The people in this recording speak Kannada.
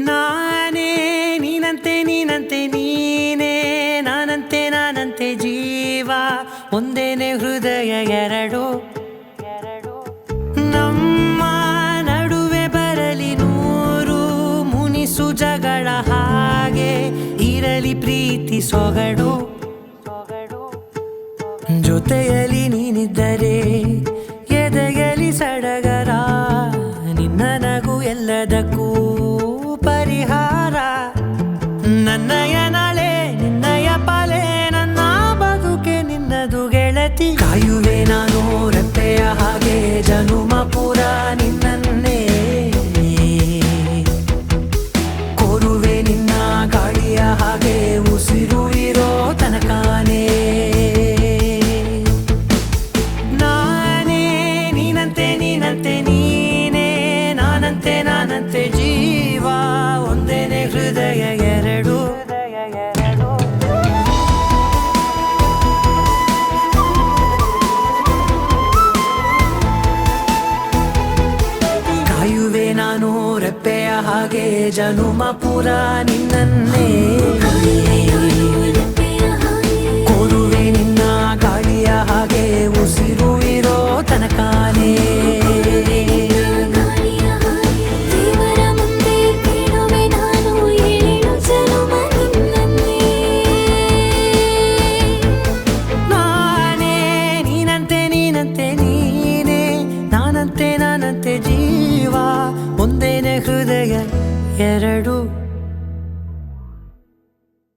ನಾನೇ ನೀನಂತೆ ನೀನಂತೆ ನೀನೇ ನಾನಂತೆ ನಾನಂತೆ ಜೀವ ಒಂದೇನೆ ಹೃದಯ ಎರಡು ನಮ್ಮ ನಡುವೆ ಬರಲಿ ನೂರು ಮುನಿಸು ಜಗಳ ಹಾಗೆ ಇರಲಿ ಪ್ರೀತಿ ಸೊಗಡು ಜೊತೆಯಲ್ಲಿ ನೀನಿದ್ದರೆ ಎದೆಯಲಿ ಸಡಗರ ನಿನ್ನ ನಗು ಎಲ್ಲದಕ್ಕೂ ಪರಿಹಾರ ನನ್ನಯ ನಾಳೆ ನಿನ್ನಯ ಪಾಲೆ ನನ್ನ ಬದುಕೆ ನಿನ್ನದು ಗೆಳತಿ ಕಾಯುವೆ ನಾನು ರೆಪ್ಪೆಯ ಹಾಗೆ ಜನುಮ ಪೂರ ನಿನ್ನನ್ನೇ ಕೋರುವೆ ನಿನ್ನ ಗಾಳಿಯ ಹಾಗೆ ಉಸಿರು ಇರೋ ತನಕಾನೇ ನಾನೇ ನೀನಂತೆ ನೀನಂತೆ ನೀನೇ ನಾನಂತೆ ನಾನಂತೆ ಜೀವ ಒಂದೇನೆ ಹೃದಯ ಎರಡು ಕಾಯುವೆ ನಾನು ರೆಪ್ಪೆಯ ಹಾಗೆ ಜನುಮ ಪೂರ ನಿನ್ನನ್ನೇ